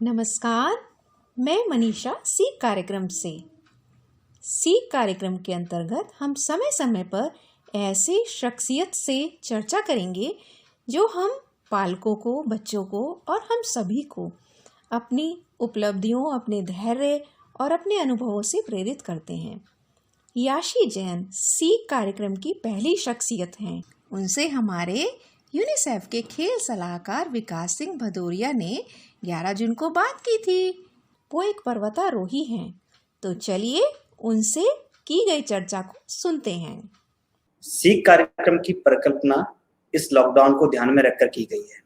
नमस्कार, मैं मनीषा सीख कार्यक्रम से। सीख कार्यक्रम के अंतर्गत हम समय समय पर ऐसे शख्सियत से चर्चा करेंगे जो हम पालकों को, बच्चों को और हम सभी को अपनी उपलब्धियों, अपने धैर्य और अपने अनुभवों से प्रेरित करते हैं। याशी जैन सीख कार्यक्रम की पहली शख्सियत हैं। उनसे हमारे यूनिसेफ के खेल सलाहकार विकास सिंह भदौरिया ने 11 जून को बात की थी। वो एक पर्वतारोही हैं, तो चलिए उनसे की गई चर्चा को सुनते हैं। सीख कार्यक्रम की परिकल्पना इस लॉकडाउन को ध्यान में रखकर की गई है,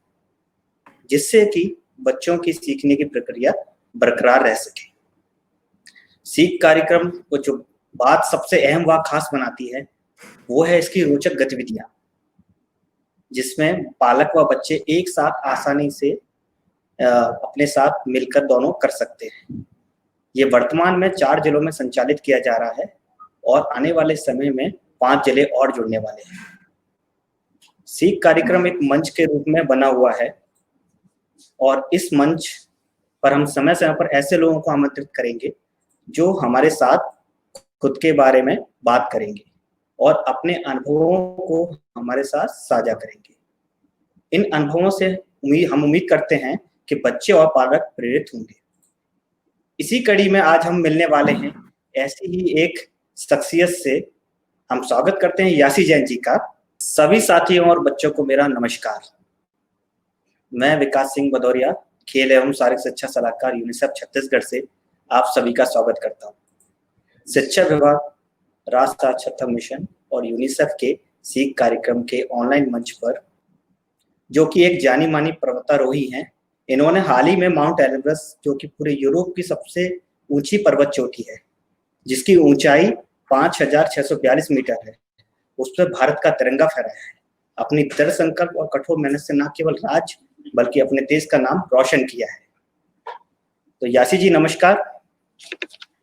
जिससे कि बच्चों की सीखने की प्रक्रिया बरकरार रह सके। सीख कार्यक्रम को जो बात सबसे अहम व खास बनाती है, वो है इसकी रोचक गतिविधियां, जिसमें पालक व बच्चे एक साथ आसानी से अपने साथ मिलकर दोनों कर सकते हैं। ये वर्तमान में 4 जिलों में संचालित किया जा रहा है और आने वाले समय में 5 जिले और जुड़ने वाले हैं। सीख कार्यक्रम एक मंच के रूप में बना हुआ है और इस मंच पर हम समय समय पर ऐसे लोगों को आमंत्रित करेंगे जो हमारे साथ खुद के बारे में बात करेंगे और अपने अनुभवों को हमारे साथ साझा करेंगे। इन अनुभवों से हम उम्मीद करते हैं कि बच्चे और पालक प्रेरित होंगे। इसी कड़ी में आज हम मिलने वाले हैं ऐसी ही एक शख्सियत से। हम स्वागत करते हैं याशी जैन जी का। सभी साथियों और बच्चों को मेरा नमस्कार। मैं विकास सिंह भदौरिया, खेल एवं शारीरिक शिक्षा सलाहकार यूनिसेफ छत्तीसगढ़ से आप सभी का स्वागत करता हूँ। शिक्षा विभाग, राष्ट्रीय साक्षरता मिशन और यूनिसेफ के सीख कार्यक्रम के ऑनलाइन मंच पर, जो कि एक जानी मानी पर्वतारोही हैं, इन्होंने हाल ही में माउंट एवरेस्ट, जो कि पूरे यूरोप की सबसे ऊंची पर्वत चोटी है, जिसकी ऊंचाई 5,642 मीटर है, उस पर भारत का तिरंगा फहराया है। अपनी दृढ़ संकल्प और कठोर मेहनत से न केवल राज्य बल्कि अपने देश का नाम रोशन किया है। तो याशी जी नमस्कार।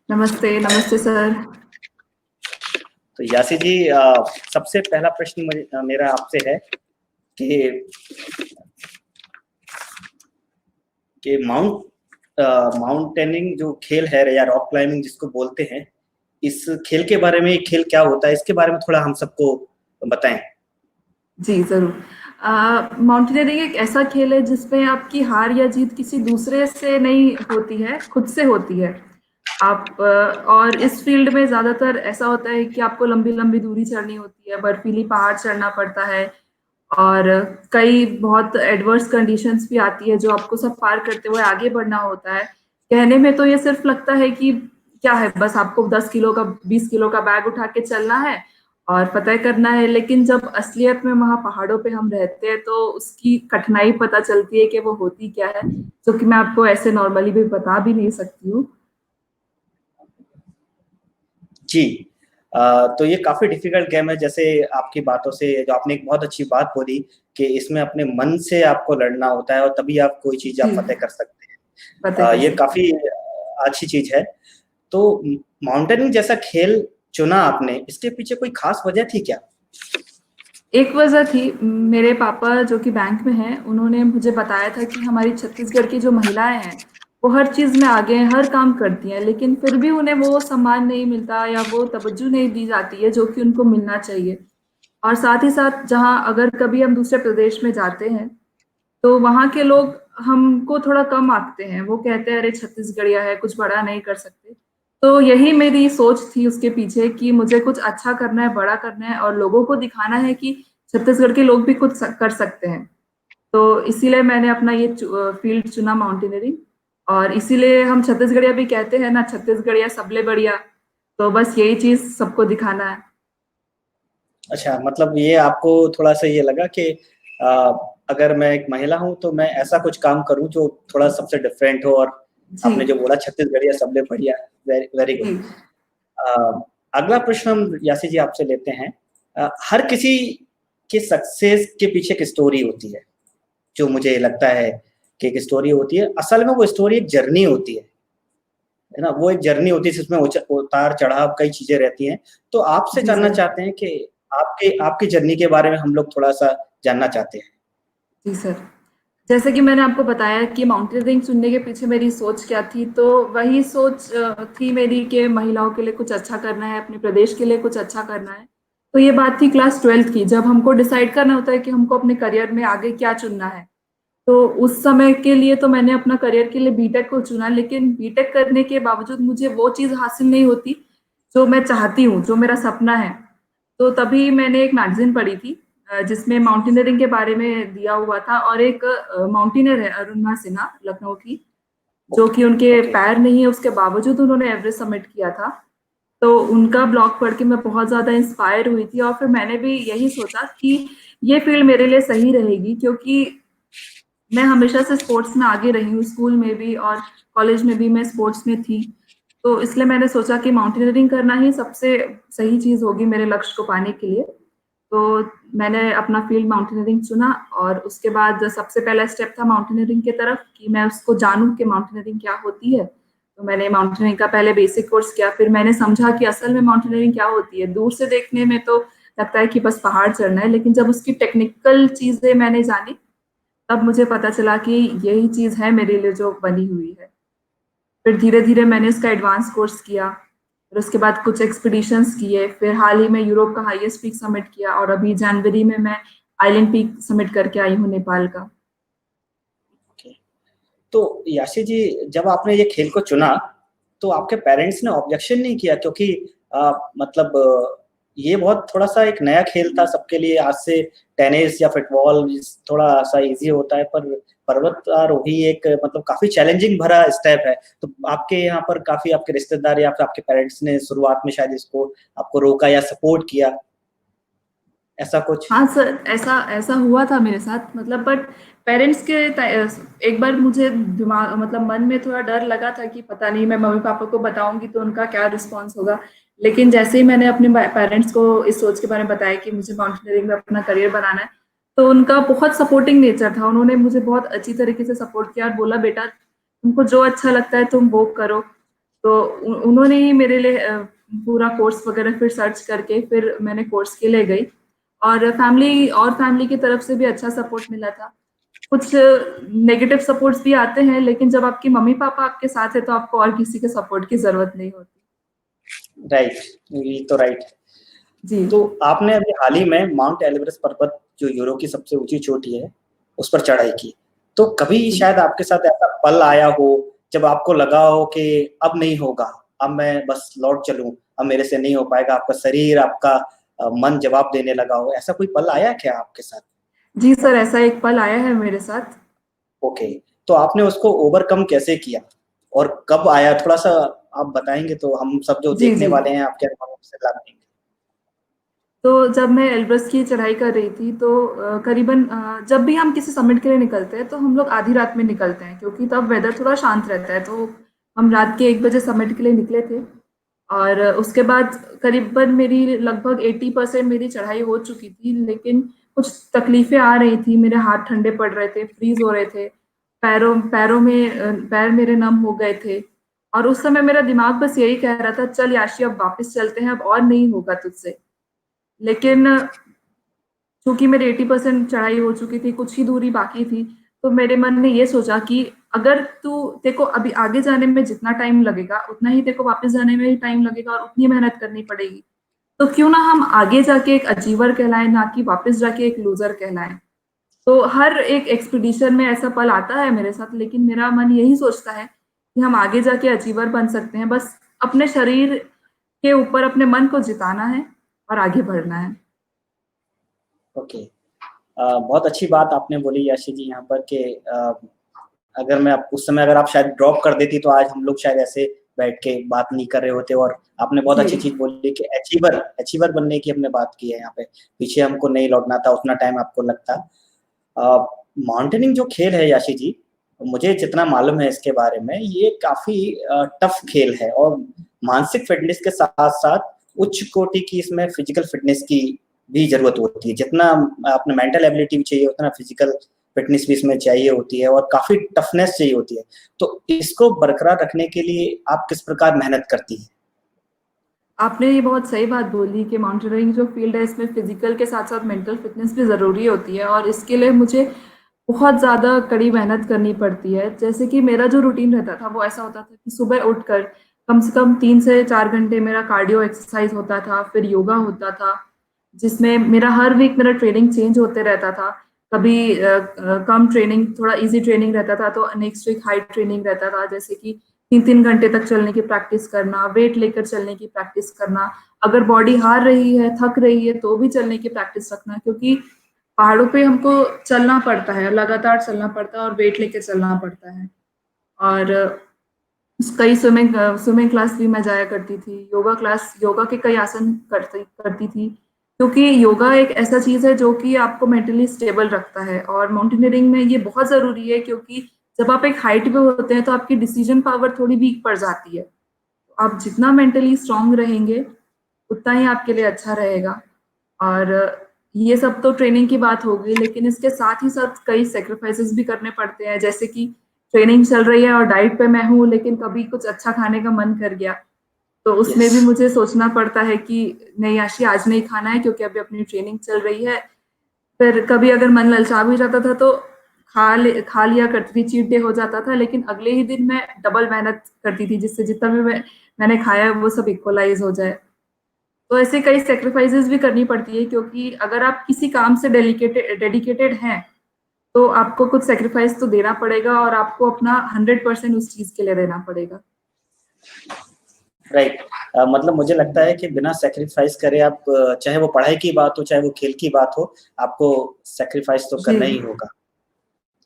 नमस्ते। नमस्ते सर। तो याशी जी, सबसे पहला प्रश्न मेरा आपसे है कि माउंटेनिंग जो खेल है या रॉक क्लाइंबिंग जिसको बोलते हैं, इस खेल के बारे में, खेल क्या होता है, इसके बारे में थोड़ा हम सबको बताएं। जी जरूर। माउंटेनियरिंग एक ऐसा खेल है जिसमें आपकी हार या जीत किसी दूसरे से नहीं होती है, खुद से होती है। और इस फील्ड में ज्यादातर ऐसा होता है कि आपको लंबी लंबी दूरी चढ़नी होती है, बर्फीली पहाड़ चढ़ना पड़ता है और कई बहुत एडवर्स कंडीशंस भी आती है जो आपको सब पार करते हुए आगे बढ़ना होता है। कहने में तो ये सिर्फ लगता है कि क्या है, बस आपको 10 किलो का 20 किलो का बैग उठा के चलना है और फतह करना है, लेकिन जब असलियत में वहां पहाड़ों पे हम रहते हैं तो उसकी कठिनाई पता चलती है कि वो होती क्या है, जो कि मैं आपको ऐसे नॉर्मली भी बता भी नहीं सकती हूँ। जी, तो ये काफी डिफिकल्ट गेम है। जैसे आपकी बातों से जो आपने एक बहुत अच्छी बात बोली कि इसमें अपने मन से आपको लड़ना होता है और तभी आप कोई चीज आप फतेह कर सकते हैं। ये काफी अच्छी चीज है। तो माउंटेनिंग जैसा खेल चुना आपने, इसके पीछे कोई खास वजह थी क्या? एक वजह थी, मेरे पापा जो कि बैंक में हैं, उन्होंने मुझे बताया था कि हमारी छत्तीसगढ़ की जो महिलाएं हैं वो हर चीज में आगे हैं, हर काम करती हैं, लेकिन फिर भी उन्हें वो सम्मान नहीं मिलता या वो तवज्जो नहीं दी जाती है जो कि उनको मिलना चाहिए। और साथ ही साथ जहाँ अगर कभी हम दूसरे प्रदेश में जाते हैं तो वहाँ के लोग हमको थोड़ा कम आंकते हैं, वो कहते हैं अरे छत्तीसगढ़िया है, कुछ बड़ा नहीं कर सकते। तो यही मेरी सोच थी उसके पीछे कि मुझे कुछ अच्छा करना है, बड़ा करना है और लोगों को दिखाना है कि छत्तीसगढ़ के लोग भी कुछ कर सकते हैं। तो इसीलिए मैंने अपना ये फील्ड चुना, माउंटेनियरिंग। और इसीलिए हम छत्तीसगढ़िया भी कहते हैं ना, छत्तीसगढ़िया सबले बढ़िया। तो बस यही चीज सबको दिखाना है। अच्छा, मतलब ये आपको थोड़ा सा ये लगा कि अगर मैं एक महिला हूँ तो मैं ऐसा कुछ काम करूँ जो थोड़ा सबसे डिफरेंट हो। और आपने जो बोला छत्तीसगढ़िया सबले बढ़िया, वेरी गुड। अगला प्रश्न हम याशी जी आपसे लेते हैं। हर किसी के सक्सेस के पीछे एक स्टोरी होती है, जो मुझे लगता है कि एक स्टोरी होती है। असल में वो स्टोरी एक जर्नी होती है ना, वो एक जर्नी होती है जिसमें उतार चढ़ाव कई चीजें रहती हैं। तो आपसे जानना चाहते हैं कि आपकी जर्नी के बारे में हम लोग थोड़ा सा जानना चाहते हैं। जी सर। जैसे कि मैंने आपको बताया कि माउंटेनियरिंग चुनने के पीछे मेरी सोच क्या थी, तो वही सोच थी मेरी कि महिलाओं के लिए कुछ अच्छा करना है, अपने प्रदेश के लिए कुछ अच्छा करना है। तो ये बात थी क्लास 12th की, जब हमको डिसाइड करना होता है कि हमको अपने करियर में आगे क्या चुनना है। तो उस समय के लिए तो मैंने अपना करियर के लिए बीटेक को चुना, लेकिन बीटेक करने के बावजूद मुझे वो चीज़ हासिल नहीं होती जो मैं चाहती हूँ, जो मेरा सपना है। तो तभी मैंने एक मैगज़ीन पढ़ी थी जिसमें माउंटेनियरिंग के बारे में दिया हुआ था, और एक माउंटेनियर है अरुणिमा सिन्हा, लखनऊ की, जो ओके। कि उनके ओके। पैर नहीं है, उसके बावजूद उन्होंने एवरेस्ट सबमिट किया था। तो उनका ब्लॉग पढ़ के मैं बहुत ज़्यादा इंस्पायर हुई थी, और फिर मैंने भी यही सोचा कि ये फील्ड मेरे लिए सही रहेगी, क्योंकि मैं हमेशा से स्पोर्ट्स में आगे रही हूँ, स्कूल में भी और कॉलेज में भी मैं स्पोर्ट्स में थी। तो इसलिए मैंने सोचा कि माउंटेनियरिंग करना ही सबसे सही चीज़ होगी मेरे लक्ष्य को पाने के लिए। तो मैंने अपना फील्ड माउंटेनियरिंग चुना, और उसके बाद सबसे पहला स्टेप था माउंटेनियरिंग की तरफ कि मैं उसको जानूँ कि माउंटेनियरिंग क्या होती है। तो मैंने माउंटेनियरिंग का पहले बेसिक कोर्स किया, फिर मैंने समझा कि असल में माउंटेनियरिंग क्या होती है। दूर से देखने में तो लगता है कि बस पहाड़ चढ़ना है, लेकिन जब उसकी टेक्निकल चीज़ें मैंने जानी, तब मुझे पता चला कि यही चीज़ है मेरे लिए जो बनी हुई है। फिर धीरे-धीरे मैंने उसका एडवांस कोर्स किया, फिर उसके बाद कुछ एक्सपीडिशंस किए, फिर हाल ही में यूरोप का हाईएस्ट पीक समिट किया, और अभी जनवरी में मैं आइलैंड पीक समिट करके आई हूँ नेपाल का। ओके। तो याशी जी, जब आपने ये खेल को चुना तो आपके पेरेंट्स ने ऑब्जेक्शन नहीं किया? क्योंकि मतलब ये बहुत थोड़ा सा एक नया खेल था सबके लिए। आज से टेनिस या फुटबॉल थोड़ा सा इजी होता है, पर पर्वतारोही एक मतलब काफी चैलेंजिंग भरा स्टेप है। तो आपके यहाँ पर काफी आपके रिश्तेदार या फिर आपके पेरेंट्स ने शुरुआत में शायद इसको आपको रोका या सपोर्ट किया, ऐसा कुछ? हाँ सर, ऐसा ऐसा हुआ था मेरे साथ, मतलब बट पेरेंट्स के एक बार मुझे दिमाग मतलब मन में थोड़ा डर लगा था कि पता नहीं मैं मम्मी पापा को बताऊंगी तो उनका क्या रिस्पॉन्स होगा। लेकिन जैसे ही मैंने अपने पेरेंट्स को इस सोच के बारे में बताया कि मुझे माउंटेनियरिंग में अपना करियर बनाना है, तो उनका बहुत सपोर्टिंग नेचर था। उन्होंने मुझे बहुत अच्छी तरीके से सपोर्ट किया और बोला, बेटा तुमको जो अच्छा लगता है तुम वो करो। तो उन्होंने ही मेरे लिए पूरा कोर्स वगैरह फिर सर्च करके फिर मैंने कोर्स के लिए गई, और फैमिली की तरफ से भी अच्छा सपोर्ट मिला था। कुछ नेगेटिव सपोर्ट्स भी आते हैं, लेकिन जब आपके मम्मी पापा आपके साथ है तो आपको और किसी के सपोर्ट की जरूरत नहीं होती। राइट, ये तो राइट। जी। तो आपने अभी हाल ही में माउंट एवरेस्ट पर्वत, जो यूरोप की सबसे ऊंची चोटी है, उस पर चढ़ाई की। तो कभी जी। शायद आपके साथ ऐसा पल आया हो जब आपको लगा हो कि अब नहीं होगा, अब मैं बस लौट चलूं, अब मेरे से नहीं हो पाएगा, आपका शरीर, आपका मन जवाब देने लगा हो, ऐसा कोई पल आया क्या आपके साथ? जी सर, ऐसा एक पल आया है मेरे साथ। ओके। तो आपने उसको ओवरकम कैसे किया और कब आया, थोड़ा सा आप बताएंगे तो हम सब जो जी देखने जी। वाले हैं आपके अनुभव से लाभ लेंगे। तो जब मैं एल्ब्रस की चढ़ाई कर रही थी, तो करीबन जब भी हम किसी समिट के लिए निकलते हैं तो हम लोग आधी रात में निकलते हैं, क्योंकि तब वेदर थोड़ा शांत रहता है। तो हम रात के 1 बजे समिट के लिए निकले थे, और उसके बाद करीबन मेरी लगभग 80% मेरी चढ़ाई हो चुकी थी, लेकिन कुछ तकलीफें आ रही थी। मेरे हाथ ठंडे पड़ रहे थे, फ्रीज हो रहे थे, पैरों पैरों में पैर मेरे नम हो गए थे। और उस समय मेरा दिमाग बस यही कह रहा था, चल याशी अब वापस चलते हैं, अब और नहीं होगा तुझसे। लेकिन चूंकि मेरी 80% चढ़ाई हो चुकी थी, कुछ ही दूरी बाकी थी, तो मेरे मन ने ये सोचा कि अगर तू देखो अभी आगे जाने में जितना टाइम लगेगा उतना ही देखो वापस जाने में भी टाइम लगेगा, और उतनी मेहनत करनी पड़ेगी। तो क्यों ना हम आगे जाके एक अचीवर कहलाएं, ना कि वापस जाके एक लूजर कहलाएं। तो हर एक एक्सपीडिशन में ऐसा पल आता है मेरे साथ, लेकिन मेरा मन यही सोचता है कि हम आगे जाके अचीवर बन सकते हैं। बस अपने शरीर के ऊपर अपने मन को जिताना है और आगे बढ़ना है। ओके। बहुत अच्छी बात आपने बोली याशी जी यहाँ पर कि अगर मैं उस समय अगर आप शायद ड्रॉप कर देती तो आज हम लोग शायद ऐसे बैठ के बात नहीं कर रहे होते। और आपने बहुत अच्छी जी। चीज बोली कि अचीवर अचीवर बनने की हमने बात की है यहाँ पे, पीछे हमको नहीं लौटना था, उतना टाइम आपको लगता। माउंटेनिंग जो खेल है याशी जी, मुझे जितना मालूम है इसके बारे में, ये काफी टफ खेल है और मानसिक फिटनेस के साथ साथ उच्च कोटि की इसमें फिजिकल फिटनेस की भी जरूरत होती है। जितना अपने मेंटल एबिलिटी भी चाहिए उतना फिजिकल फिटनेस भी इसमें चाहिए होती है और काफी टफनेस चाहिए होती है। तो इसको बरकरार रखने के लिए आप किस प्रकार मेहनत करती हैं? आपने ये बहुत सही बात बोली कि माउंटेनियरिंग जो फील्ड है इसमें फिजिकल के साथ साथ मेंटल फिटनेस भी ज़रूरी होती है, और इसके लिए मुझे बहुत ज़्यादा कड़ी मेहनत करनी पड़ती है। जैसे कि मेरा जो रूटीन रहता था वो ऐसा होता था कि सुबह उठकर कम से कम 3 से 4 घंटे मेरा कार्डियो एक्सरसाइज़ होता था, फिर योगा होता था, जिसमें मेरा हर वीक मेरा ट्रेनिंग चेंज होते रहता था। कभी कम ट्रेनिंग, थोड़ा ईज़ी ट्रेनिंग रहता था, तो नेक्स्ट वीक हाई ट्रेनिंग रहता था, जैसे कि 3-3 घंटे तक चलने की प्रैक्टिस करना, वेट लेकर चलने की प्रैक्टिस करना, अगर बॉडी हार रही है, थक रही है, तो भी चलने की प्रैक्टिस रखना, क्योंकि पहाड़ों पे हमको चलना पड़ता है, लगातार चलना पड़ता है और वेट लेके चलना पड़ता है। और कई स्विमिंग क्लास भी मैं जाया करती थी, योगा के कई आसन करती करती थी, क्योंकि योगा एक ऐसा चीज़ है जो कि आपको मेंटली स्टेबल रखता है और माउंटेनियरिंग में ये बहुत ज़रूरी है, क्योंकि जब आप एक हाइट पे होते हैं तो आपकी डिसीजन पावर थोड़ी वीक पड़ जाती है। आप जितना मेंटली स्ट्रांग रहेंगे, उतना ही आपके लिए अच्छा रहेगा। और ये सब तो ट्रेनिंग की बात हो गई, लेकिन इसके साथ ही साथ कई सैक्रिफाइसेस भी करने पड़ते हैं, जैसे कि ट्रेनिंग चल रही है और डाइट पे मैं हूँ, लेकिन कभी कुछ अच्छा खाने का मन कर गया, तो उसमें यस। भी मुझे सोचना पड़ता है कि नहीं आशी, आज नहीं खाना है क्योंकि अभी अपनी ट्रेनिंग चल रही है। फिर कभी अगर मन ललचा भी जाता था तो खा लिया करती थी, चीट डे हो जाता था, लेकिन अगले ही दिन मैं डबल मेहनत करती थी, जिससे जितना भी मैंने खाया है वो सब इक्वलाइज हो जाए। तो ऐसे कई सैक्रिफाइसेस भी करनी पड़ती है, क्योंकि अगर आप किसी काम से डेडिकेटेड हैं, तो आपको कुछ सैक्रिफाइस तो देना पड़ेगा और आपको अपना 100% उस चीज के लिए देना पड़ेगा। राइट। मतलब मुझे लगता है कि बिना सेक्रीफाइस करे आप, चाहे वो पढ़ाई की बात हो चाहे वो खेल की बात हो, आपको सेक्रीफाइस तो जी। करना ही होगा।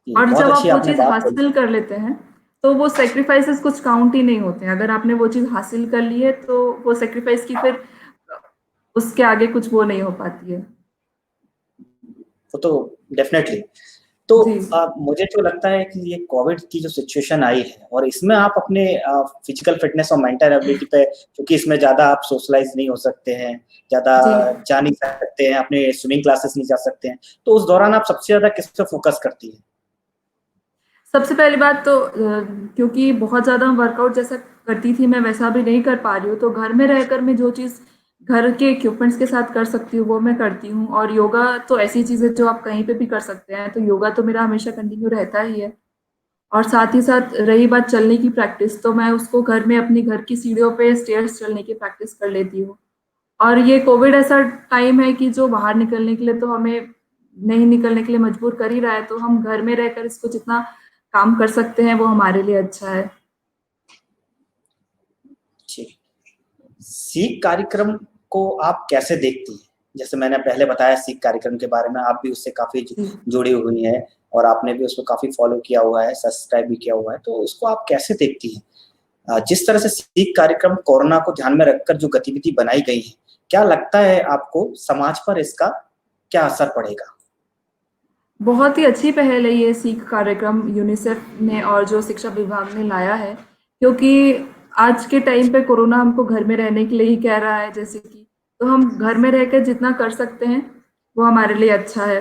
ये और बहुत जब अच्छी आप वो आपने चीज बात बोली। हासिल कर लेते हैं, तो वो सैक्रिफाइसेस कुछ काउंट ही नहीं होते हैं। अगर आपने वो चीज हासिल कर ली है, तो वो सैक्रिफाइस की फिर उसके आगे कुछ वो नहीं हो पाती है। वो तो डेफिनेटली। तो जी। मुझे जो लगता है कि ये कोविड की जो सिचुएशन आई है और इसमें आप अपने फिजिकल फिटनेस और मेंटल एबिलिटी पे, क्योंकि इसमें ज्यादा आप सोशलाइज नहीं हो सकते हैं, ज्यादा जी। जा नहीं सकते हैं, अपने स्विमिंग क्लासेस नहीं जा सकते हैं, तो उस दौरान आप सबसे ज्यादा किस पे फोकस करती हैं? सबसे पहली बात तो क्योंकि बहुत ज़्यादा वर्कआउट जैसा करती थी मैं, वैसा भी नहीं कर पा रही हूँ, तो घर में रहकर मैं जो चीज़ घर के इक्विपमेंट्स के साथ कर सकती हूँ वो मैं करती हूँ। और योगा तो ऐसी चीज़ है जो आप कहीं पे भी कर सकते हैं, तो योगा तो मेरा हमेशा कंटिन्यू रहता ही है। और साथ ही साथ रही बात चलने की प्रैक्टिस, तो मैं उसको घर में अपनी घर की सीढ़ियों पे स्टेयर्स चलने की प्रैक्टिस कर लेती हूँ। और ये कोविड ऐसा टाइम है कि जो बाहर निकलने के लिए तो हमें नहीं निकलने के लिए मजबूर कर ही रहा है, तो हम घर में रहकर इसको जितना काम कर सकते हैं वो हमारे लिए अच्छा है। ठीक। सीख कार्यक्रम को आप कैसे देखती हैं? जैसे मैंने पहले बताया सीख कार्यक्रम के बारे में, आप भी उससे काफी जी। जुड़ी हुई हैं और आपने भी उसको काफी फॉलो किया हुआ है, सब्सक्राइब भी किया हुआ है, तो उसको आप कैसे देखती हैं? जिस तरह से सीख कार्यक्रम कोरोना को ध्यान में रखकर जो गतिविधि बनाई गई है, क्या लगता है आपको समाज पर इसका क्या असर पड़ेगा? बहुत ही अच्छी पहल है ये सीख कार्यक्रम यूनिसेफ ने और जो शिक्षा विभाग ने लाया है, क्योंकि आज के टाइम पे कोरोना हमको घर में रहने के लिए ही कह रहा है, जैसे कि तो हम घर में रहकर जितना कर सकते हैं वो हमारे लिए अच्छा है।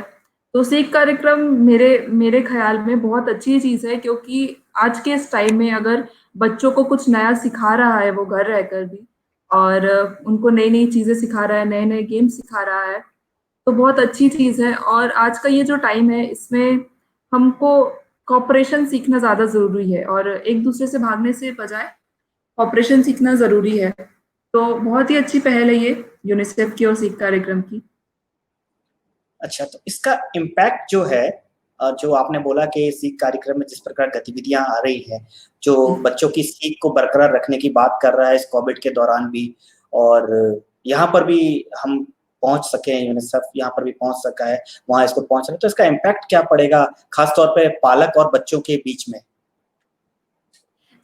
तो सीख कार्यक्रम मेरे मेरे ख्याल में बहुत अच्छी चीज़ है, क्योंकि आज के इस टाइम में अगर बच्चों को कुछ नया सिखा रहा है वो घर रहकर भी, और उनको नई नई चीज़ें सिखा रहा है, नए नए गेम सिखा रहा है, तो बहुत अच्छी चीज़ है। और आज का ये जो टाइम है इसमें हमको कॉपरेशन सीखना ज़्यादा ज़रूरी है, और एक दूसरे से भागने से बजाय कॉपरेशन सीखना ज़रूरी है। तो बहुत ही अच्छी पहल है ये यूनिसेफ की और सीख कार्यक्रम की। अच्छा, तो इसका इम्पैक्ट जो है, जो आपने बोला कि सीख कार्यक्रम में जिस प्रकार गतिविधियां आ रही हैं, जो बच्चों की सीख को बरकरार रखने की बात कर रहा है इस कोविड के दौरान भी, और यहाँ पर भी हम पहुंच सके हैं, यूनिसेफ यहाँ पर भी पहुंच सका है, वहां इसको पहुंच रहे, तो इसका इम्पैक्ट क्या पड़ेगा खास तौर पे पालक और बच्चों के बीच में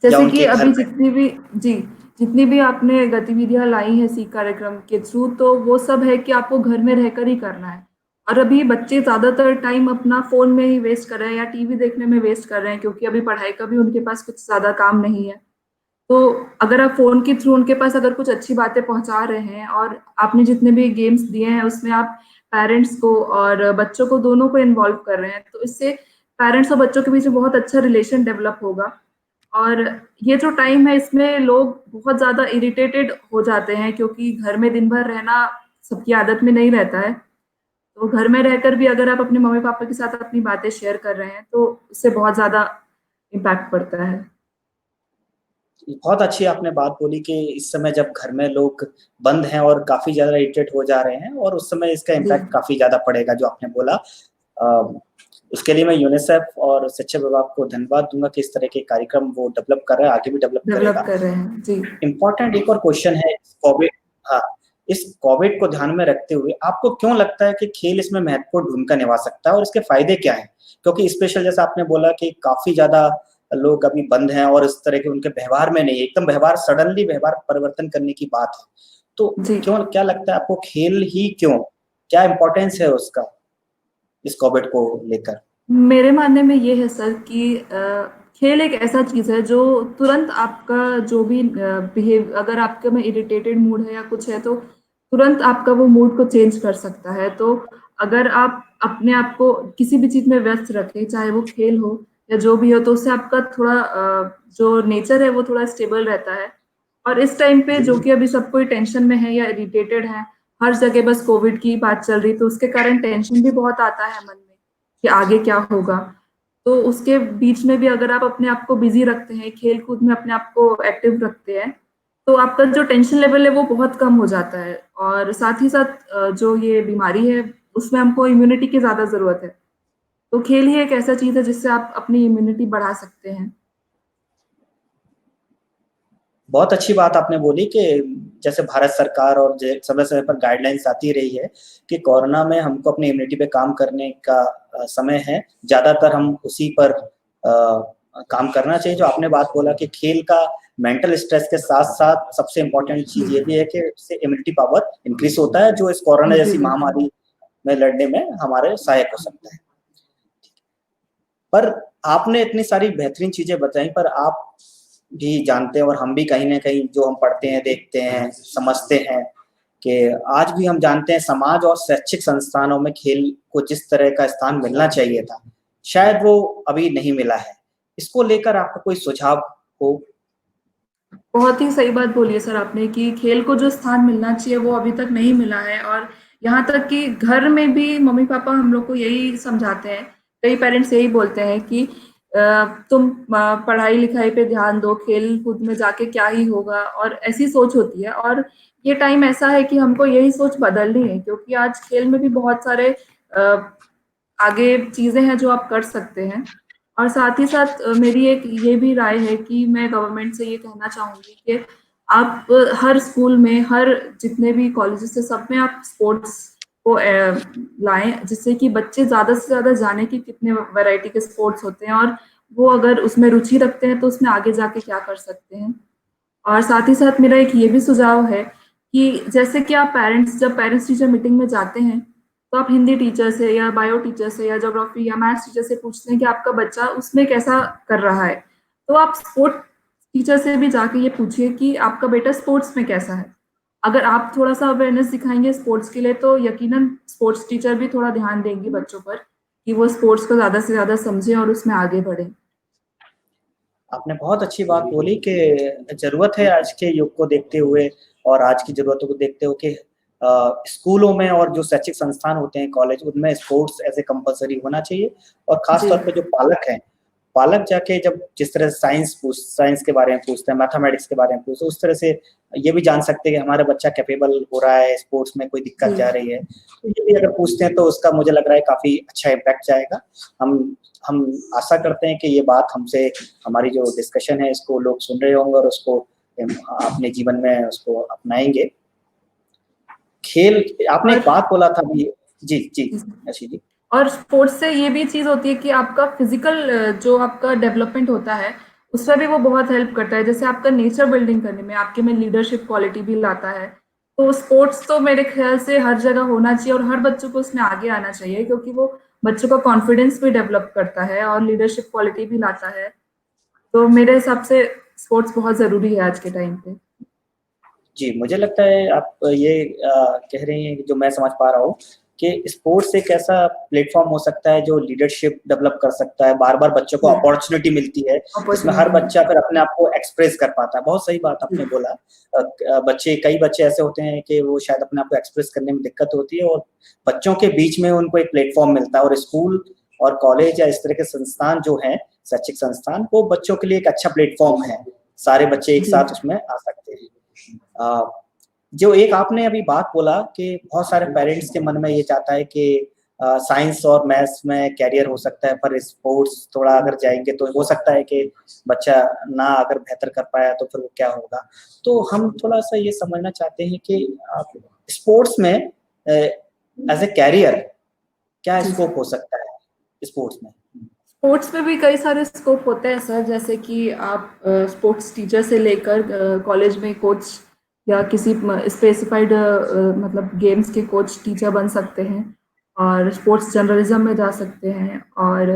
या जैसे कि उनके घर अभी में? जी, जितनी भी आपने गतिविधियाँ लाई हैं सीख कार्यक्रम के थ्रू, तो वो सब है कि आपको घर में रहकर ही करना है। और अभी बच्चे ज़्यादातर टाइम अपना फ़ोन में ही वेस्ट कर रहे हैं या टीवी देखने में वेस्ट कर रहे हैं, क्योंकि अभी पढ़ाई का भी उनके पास कुछ ज़्यादा काम नहीं है। तो अगर आप फ़ोन के थ्रू उनके पास अगर कुछ अच्छी बातें पहुँचा रहे हैं, और आपने जितने भी गेम्स दिए हैं उसमें आप पेरेंट्स को और बच्चों को दोनों को इन्वॉल्व कर रहे हैं, तो इससे पेरेंट्स और बच्चों के बीच में बहुत अच्छा रिलेशन डेवलप होगा। और ये जो टाइम है इसमें लोग बहुत ज़्यादा इरिटेटेड हो जाते हैं, क्योंकि घर में दिन भर रहना सबकी आदत में नहीं रहता है। तो घर में रहकर भी अगर आप अपने मम्मी-पापा के साथ अपनी बातें शेयर कर रहे हैं, तो उससे बहुत ज़्यादा इम्पैक्ट पड़ता है। बहुत अच्छी आपने बात बोली कि इस समय जब घर में लोग बंद हैं और काफ़ी ज़्यादा इरिटेट हो जा रहे हैं और उस समय इसका जी, इम्पैक्ट काफ़ी ज़्यादा पड़ेगा जो आपने बोला। उसके लिए मैं यूनिसेफ और शिक्षा विभाग को धन्यवाद दूँगा कि इस तरह के कार्यक्रम वो डेवलप कर रहा है, आगे भी डेवलप डेवलप करेगा। कर रहे हैं। जी। इम्पोर्टेंट एक और क्वेश्चन है कोविड हाँ, इस कोविड को ध्यान में रखते हुए आपको क्यों लगता है कि खेल इसमें महत्वपूर्ण भूमिका निभा सकता है और इसके फ़ायदे क्या हैं? क्योंकि स्पेशल जैसा आपने बोला कि काफ़ी ज़्यादा लोग अभी बंद हैं और इस तरह के उनके व्यवहार में नहीं है, एकदम व्यवहार सडनली व्यवहार परिवर्तन करने की बात है। तो जी। क्यों क्या लगता है आपको खेल ही क्यों? क्या इम्पोर्टेंस है उसका इस कोविड को लेकर? मेरे मानने में ये है सर कि खेल एक ऐसा चीज़ है जो तुरंत आपका जो भी अगर आपके में इरिटेटेड मूड है या कुछ है तो तुरंत आपका वो मूड को चेंज कर सकता है। तो अगर आप अपने आप को किसी भी चीज़ में व्यस्त रखें, चाहे वो खेल हो या जो भी हो, तो उससे आपका थोड़ा जो नेचर है वो थोड़ा स्टेबल रहता है। और इस टाइम पे जो जी, कि अभी सब कोई टेंशन में है या इरिटेटेड है, हर जगह बस कोविड की बात चल रही, तो उसके कारण टेंशन भी बहुत आता है मन में कि आगे क्या होगा। तो उसके बीच में भी अगर आप अपने आप को बिज़ी रखते हैं, खेल-कूद में अपने आप को एक्टिव रखते हैं, तो आपका जो टेंशन लेवल है वो बहुत कम हो जाता है। और साथ ही साथ जो ये बीमारी है, उसमें हमको इम्यूनिटी की ज़्यादा ज़रूरत है। तो खेल ही एक ऐसा चीज़ है जिससे आप अपनी इम्यूनिटी बढ़ा सकते हैं। बहुत अच्छी बात आपने बोली कि जैसे भारत सरकार और समय-समय पर गाइडलाइंस आती रही है कि कोरोना में हमको अपनी इम्यूनिटी पे काम करने का समय है। ज़्यादातर हम उसी पर काम करना चाहिए। जो आपने बात बोला कि खेल का मेंटल स्ट्रेस के साथ-साथ सबसे इम्पोर्टेंट जी। चीज़ ये भी है कि इससे इम्यूनिटी पावर इंक्रीज़ होता है, जो इस कोरोना जी, जैसी बिल्कुल। महामारी में लड़ने में हमारे सहायक हो सकता है। पर आपने इतनी सारी बेहतरीन चीज़ें बताई, पर आप भी जानते हैं और हम भी कहीं न कहीं जो हम पढ़ते हैं, देखते हैं, समझते हैं कि आज भी हम जानते हैं समाज और शैक्षिक संस्थानों में खेल को जिस तरह का स्थान मिलना चाहिए था, शायद वो अभी नहीं मिला है। इसको लेकर आपका कोई सुझाव हो? बहुत ही सही बात बोली है सर आपने कि खेल को जो स्थान मिलना चाहिए वो अभी तक नहीं मिला है और यहाँ तक कि घर में भी मम्मी-पापा हम लोग को यही समझाते हैं, कई पेरेंट्स यही बोलते हैं कि तुम पढ़ाई-लिखाई पे ध्यान दो, खेल-कूद में जाके क्या ही होगा और ऐसी सोच होती है और ये टाइम ऐसा है कि हमको यही सोच बदलनी है क्योंकि आज खेल में भी बहुत सारे आगे चीज़ें हैं जो आप कर सकते हैं। और साथ ही साथ मेरी एक ये भी राय है कि मैं गवर्नमेंट से ये कहना चाहूँगी कि आप हर स्कूल में, हर जितने भी कॉलेजेस हैं, सब में आप स्पोर्ट्स को लाएँ, जिससे कि बच्चे ज़्यादा से ज़्यादा जानें कि कितने वैरायटी के स्पोर्ट्स होते हैं और वो अगर उसमें रुचि रखते हैं, तो उसमें आगे जाके क्या कर सकते हैं। और साथ ही साथ मेरा एक ये भी सुझाव है कि जैसे कि आप जब पेरेंट्स टीचर मीटिंग में जाते हैं, तो आप हिंदी टीचर से या बायो टीचर से या ज्योग्राफी या मैथ्स टीचर से पूछते हैं कि आपका बच्चा उसमें कैसा कर रहा है। तो आप स्पोर्ट टीचर से भी जाके ये पूछिए कि आपका बेटा स्पोर्ट्स में कैसा है। अगर आप थोड़ा-सा अवेयरनेस दिखाएँगे स्पोर्ट्स के लिए तो यकीनन स्पोर्ट्स टीचर भी थोड़ा ध्यान देंगी बच्चों पर, कि वो स्पोर्ट्स को ज़्यादा से ज़्यादा समझें और उसमें आगे बढ़ें। आपने बहुत अच्छी बात बोली कि ज़रूरत है आज के युग को देखते हुए और आज की ज़रूरतों को देखते हुए कि स्कूलों में और जो शैक्षिक संस्थान होते हैं, कॉलेज, उनमें स्पोर्ट्स ऐसे कंपल्सरी होना चाहिए और ख़ास जी, तौर पे जो पालक हैं, पालक जाके जब जिस तरह से साइंस के बारे में पूछते हैं, मैथमेटिक्स के बारे में पूछते हैं, उस तरह से ये भी जान सकते हैं कि हमारा बच्चा कैपेबल हो रहा है, स्पोर्ट्स में कोई दिक्कत जी। जा रही है। तो ये भी अगर पूछते हैं तो उसका मुझे लग रहा है काफ़ी अच्छा इम्पैक्ट जाएगा। हम हम आशा करते हैं कि ये बात हमसे हमारी जो डिस्कशन है इसको लोग सुन रहे होंगे और उसको अपने जीवन में उसको अपनाएँगे। खेल आपने एक और बात बोला था अभी जी, जी, आशीष जी। और स्पोर्ट्स से ये भी चीज़ होती है कि आपका फिज़िकल जो आपका डेवलपमेंट होता है, उसमें भी वो बहुत हेल्प करता है। जैसे आपका नेचर बिल्डिंग करने में, आपके में लीडरशिप क्वालिटी भी लाता है। तो स्पोर्ट्स तो मेरे ख़्याल से हर जगह होना चाहिए और हर बच्चों को उसमें आगे आना चाहिए क्योंकि वो बच्चों का कॉन्फिडेंस भी डेवलप करता है और लीडरशिप क्वालिटी भी लाता है। तो मेरे हिसाब से स्पोर्ट्स बहुत ज़रूरी है आज के टाइम पे। जी, मुझे लगता है आप ये कह रही हैं कि जो मैं समझ पा रहा हूँ कि स्पोर्ट्स एक ऐसा प्लेटफॉर्म हो सकता है जो लीडरशिप डेवलप कर सकता है, बार बार बच्चों को जी, अपॉर्चुनिटी मिलती है जिसमें हर अपॉर्चुनिटी। बच्चा फिर अपने आप को एक्सप्रेस कर पाता है। बहुत सही बात आपने बोला। कई बच्चे ऐसे होते हैं कि वो शायद अपने आप को एक्सप्रेस करने में दिक्कत होती है, और बच्चों के बीच में उनको एक प्लेटफॉर्म मिलता है, और स्कूल और कॉलेज या इस तरह के संस्थान जो हैं, शैक्षिक संस्थान, वो बच्चों के लिए एक अच्छा प्लेटफॉर्म है। सारे बच्चे एक जी, साथ उसमें आ सकते हैं। जो एक आपने अभी बात बोला कि बहुत सारे पेरेंट्स के मन में ये चाहता है कि साइंस और मैथ्स में कैरियर हो सकता है, पर स्पोर्ट्स थोड़ा अगर जाएंगे तो हो सकता है कि बच्चा ना अगर बेहतर कर पाया तो फिर वो क्या होगा। तो हम थोड़ा सा ये समझना चाहते हैं कि स्पोर्ट्स में एज ए कैरियर क्या जी, स्कोप हो सकता है स्पोर्ट्स में? स्पोर्ट्स में भी कई सारे स्कोप होते हैं सर, जैसे कि आप स्पोर्ट्स टीचर से लेकर कॉलेज में कोच या किसी स्पेसिफाइड मतलब गेम्स के कोच टीचर बन सकते हैं, और स्पोर्ट्स जर्नलिज्म में जा सकते हैं। और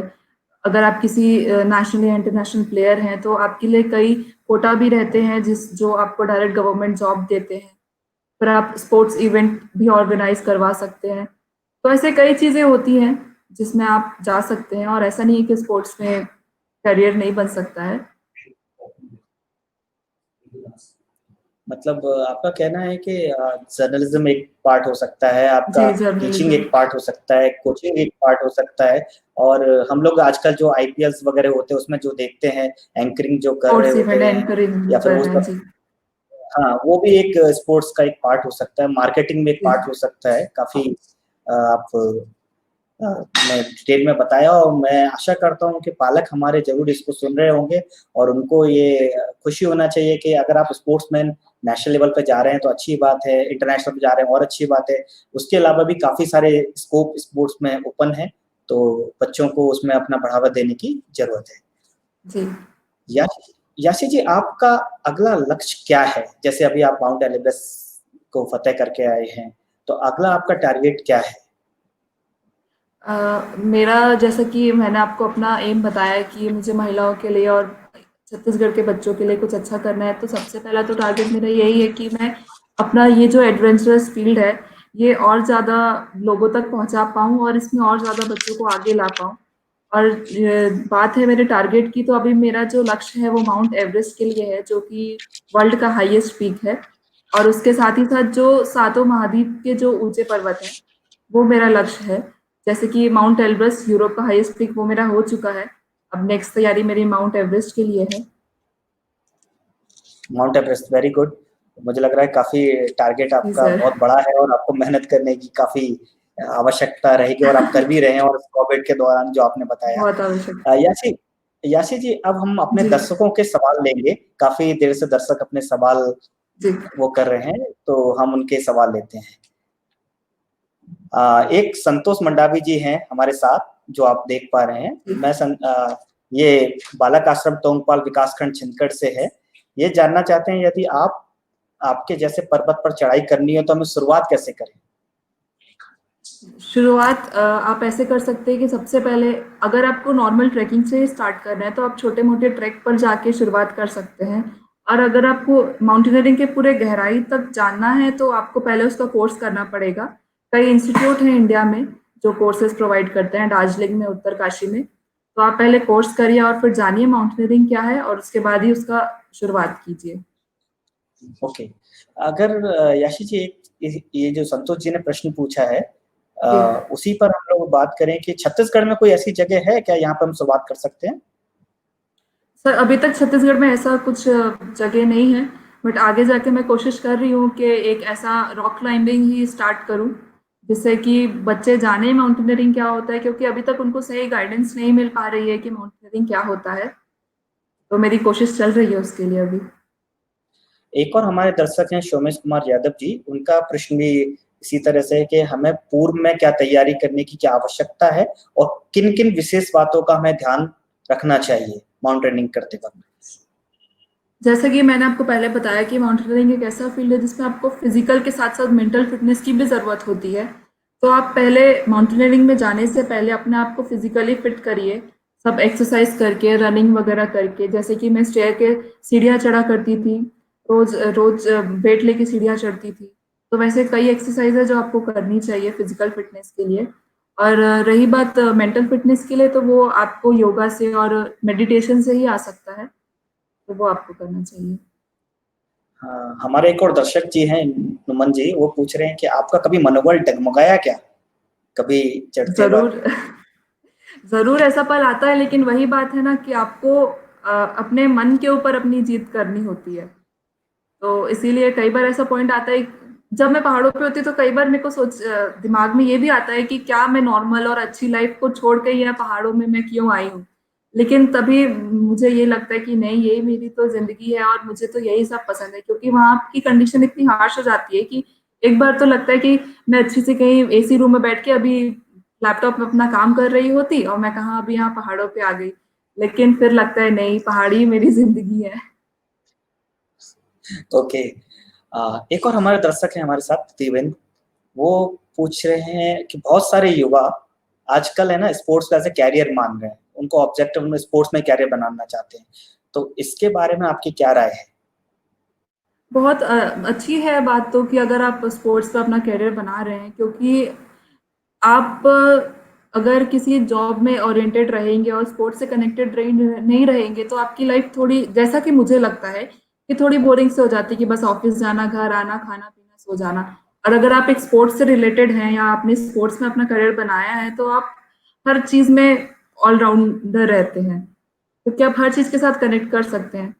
अगर आप किसी नेशनल या इंटरनेशनल प्लेयर हैं तो आपके लिए कई कोटा भी रहते हैं जो आपको डायरेक्ट गवर्नमेंट जॉब देते हैं। फिर आप स्पोर्ट्स इवेंट भी ऑर्गेनाइज करवा सकते हैं। तो ऐसे कई चीज़ें होती हैं जिसमें आप जा सकते हैं, और ऐसा नहीं है कि स्पोर्ट्स में करियर नहीं बन सकता है। मतलब आपका कहना है कि जर्नलिज्म एक पार्ट हो सकता है, आपका जी, टीचिंग जर्नलिज्म। एक पार्ट हो सकता है, कोचिंग एक पार्ट हो सकता है, और हम लोग आजकल जो आईपीएल्स वगैरह होते हैं उसमें जो देखते हैं, एंकरिंग जो कर रहे स्पोर्ट्स होते इवेंट हैं, एंकरिंग या फिर कर वो रहे हैं। सब, जी, हाँ, वो भी एक स्पोर्ट्स का एक पार्ट हो सकता है, मार्केटिंग में एक जी, पार्ट हो सकता है। काफी आप मैं डिटेल में बताया, और मैं आशा करता हूँ कि पालक हमारे जरूर इसको सुन रहे होंगे, और उनको ये खुशी होना चाहिए कि अगर आप स्पोर्ट्समैन नेशनल लेवल पे जा रहे हैं तो अच्छी बात है, इंटरनेशनल पे जा रहे हैं और अच्छी बात है। उसके अलावा भी काफी सारे स्कोप स्पोर्ट्स में ओपन है, तो बच्चों को उसमें अपना बढ़ावा देने की जरूरत है। जी। याशी जी, आपका अगला लक्ष्य क्या है? जैसे अभी आप माउंट एलिब्रस को फतेह करके आए हैं, तो अगला आपका टारगेट क्या है? मेरा, जैसा कि मैंने आपको अपना एम बताया कि मुझे महिलाओं के लिए और छत्तीसगढ़ के बच्चों के लिए कुछ अच्छा करना है, तो सबसे पहला तो टारगेट मेरा यही है कि मैं अपना ये जो एडवेंचरस फील्ड है, ये और ज़्यादा लोगों तक पहुंचा पाऊँ और इसमें और ज़्यादा बच्चों को आगे ला पाऊँ। और बात है मेरे टारगेट की, तो अभी मेरा जो लक्ष्य है वो माउंट एवरेस्ट के लिए है, जो कि वर्ल्ड का हाईएस्ट पीक है। और उसके साथ ही साथ जो सातों महाद्वीप के जो ऊंचे पर्वत हैं, वो मेरा लक्ष्य है। जैसे कि माउंट एल्ब्रस यूरोप का हाईएस्ट पीक, वो मेरा हो चुका है। अब नेक्स्ट तैयारी मेरी माउंट एवरेस्ट के लिए है। Mount Everest, very good. मुझे लग रहा है काफी टारगेट जी आपका सर। बहुत बड़ा है, और आपको मेहनत करने की काफी आवश्यकता रहेगी, और आप कर भी रहे हैं, और कोविड के दौरान जो आपने बताया। बहुत आवश्यक। यासी यासी जी, अब हम अपने जी, दर्शकों के सवाल लेंगे। काफी देर से दर्शक अपने सवाल जी, वो कर रहे हैं, तो हम उनके सवाल लेते हैं। एक संतोष मंडावी जी हैं हमारे साथ, जो आप देख पा रहे हैं। जी। ये बालक आश्रम तोंगपाल विकासखंड छिंदगढ़ से है। ये जानना चाहते हैं, यदि आपके जैसे पर्वत पर चढ़ाई करनी हो तो हमें शुरुआत कैसे करें? शुरुआत आप ऐसे कर सकते हैं कि सबसे पहले, अगर आपको नॉर्मल ट्रैकिंग से स्टार्ट करना है तो आप छोटे-मोटे ट्रैक पर जाके शुरुआत कर सकते हैं। और अगर आपको माउंटेनियरिंग के पूरे गहराई तक जानना है तो आपको पहले उसका कोर्स करना पड़ेगा। कई इंस्टीट्यूट हैं इंडिया में जो कोर्सेज़ प्रोवाइड करते हैं, दार्जिलिंग में, उत्तरकाशी में। तो आप पहले कोर्स करिए और फिर जानिए माउंटेनियरिंग क्या है, और उसके बाद ही उसका शुरुआत कीजिए। ओके। अगर याशी जी, ये जो संतोष जी ने प्रश्न पूछा है, जी। उसी पर हम लोग बात करें कि छत्तीसगढ़ में कोई ऐसी जगह है क्या यहाँ पर हम शुरुआत कर सकते हैं? सर, अभी तक छत्तीसगढ़ में ऐसा कुछ जगह नहीं है, बट आगे जाके मैं कोशिश कर रही हूँ कि एक ऐसा रॉक क्लाइंबिंग ही स्टार्ट करूँ, जिससे कि बच्चे जाने माउंटेनियरिंग क्या होता है, क्योंकि अभी तक उनको सही गाइडेंस नहीं मिल पा रही है कि माउंटेनियरिंग क्या होता है। तो मेरी कोशिश चल रही है उसके लिए अभी। एक और हमारे दर्शक हैं सोमेश कुमार यादव जी, उनका प्रश्न भी इसी तरह से है कि हमें पूर्व में क्या तैयारी करने की क्या आवश्यकता है, और किन किन विशेष बातों का हमें ध्यान रखना चाहिए माउंटेनियरिंग करते वक्त? जैसा कि मैंने आपको पहले बताया कि माउंटेनियरिंग एक ऐसा फील्ड है जिसमें आपको फिजिकल के साथ साथ मेंटल फिटनेस की भी ज़रूरत होती है। तो आप पहले माउंटेनियरिंग में जाने से पहले अपने आप को फिजिकली फिट करिए, सब एक्सरसाइज करके, रनिंग वगैरह करके। जैसे कि मैं स्टेयर के सीढ़ियाँ चढ़ा करती थी, रोज रोज वेट लेके सीढ़ियाँ चढ़ती थी। तो वैसे कई एक्सरसाइज है जो आपको करनी चाहिए फिजिकल फिटनेस के लिए। और रही बात मेंटल फिटनेस के लिए, तो वो आपको योगा से और मेडिटेशन से ही आ सकता है, तो वो आपको करना चाहिए। हाँ, हमारे एक और दर्शक जी हैं, नुमन जी, वो पूछ रहे हैं कि आपका कभी मनोबल डगमगाया क्या, कभी चढ़ते जरूर। वक्त? जरूर ऐसा पल आता है, लेकिन वही बात है ना कि आपको अपने मन के ऊपर अपनी जीत करनी होती है। तो इसीलिए कई बार ऐसा पॉइंट आता है, जब मैं पहाड़ों पे होती हूँ तो कई बार मेरे को दिमाग में ये भी आता है कि क्या मैं नॉर्मल और अच्छी लाइफ को छोड़ के यहाँ पहाड़ों में मैं क्यों आई हूँ। लेकिन तभी मुझे ये लगता है कि नहीं, यही मेरी तो जिंदगी है और मुझे तो यही सब पसंद है, क्योंकि वहाँ की कंडीशन इतनी हार्श हो जाती है कि एक बार तो लगता है कि मैं अच्छी से कहीं एसी रूम में बैठ के अभी लैपटॉप में अपना काम कर रही होती और मैं कहाँ अभी यहाँ पहाड़ों पे आ गई। लेकिन फिर लगता है नहीं, पहाड़ी मेरी जिंदगी है। ओके। एक और हमारे दर्शक हैं हमारे साथ, देवेंद्र, वो पूछ रहे हैं कि बहुत सारे युवा आजकल है ना स्पोर्ट्स को एज ए कैरियर मान रहे हैं, उनको ऑब्जेक्टिव में स्पोर्ट्स में कैरियर बनाना चाहते हैं, तो इसके बारे में आपकी क्या राय है? बहुत अच्छी है बात तो, कि अगर आप स्पोर्ट्स पे अपना करियर बना रहे हैं, क्योंकि आप अगर किसी जॉब में ओरिएंटेड रहेंगे और स्पोर्ट्स से कनेक्टेड नहीं रहेंगे, तो आपकी लाइफ थोड़ी, जैसा कि मुझे लगता है कि थोड़ी बोरिंग से हो जाती है, कि बस ऑफिस जाना, घर आना, खाना पीना, सो जाना। और अगर आप एक स्पोर्ट्स से रिलेटेड हैं या आपने स्पोर्ट्स में अपना करियर बनाया है, तो आप हर चीज में ऑलराउंडर रहते हैं, क्योंकि आप हर चीज के साथ कनेक्ट कर सकते हैं।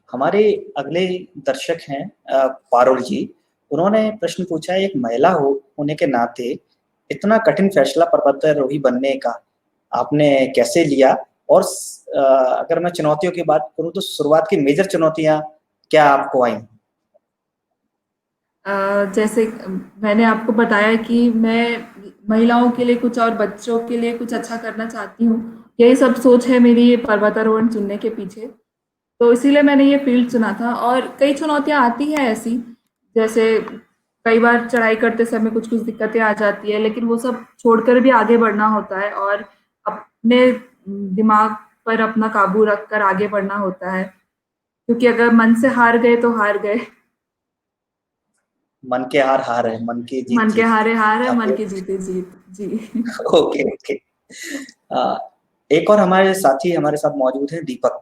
हमारे अगले दर्शक हैं पारुल जी, उन्होंने प्रश्न पूछा है, एक महिला होने के नाते इतना कठिन फैसला पर्वतारोही बनने का आपने कैसे लिया, और अगर मैं चुनौतियों की बात करूं तो शुरुआत की मेजर चुनौतियां क्या आपको आई? जैसे मैंने आपको बताया कि मैं महिलाओं के लिए कुछ और बच्चों के लिए कुछ अच्छा करना चाहती हूँ, यही सब सोच है मेरी ये पर्वतारोहण चुनने के पीछे। तो इसीलिए मैंने ये फील्ड चुना था। और कई चुनौतियां आती हैं ऐसी, जैसे कई बार चढ़ाई करते समय कुछ कुछ दिक्कतें आ जाती है, लेकिन वो सब छोड़कर भी आगे बढ़ना होता है और अपने दिमाग पर अपना काबू रखकर आगे बढ़ना होता है, क्योंकि अगर मन से हार गए तो हार गए। मन के हार हार है, मन की जीत मन के जीत हारे हार है, मन है। के जीते जीत। जी। Okay okay. एक और हमारे साथी हमारे साथ मौजूद हैं, दीपक,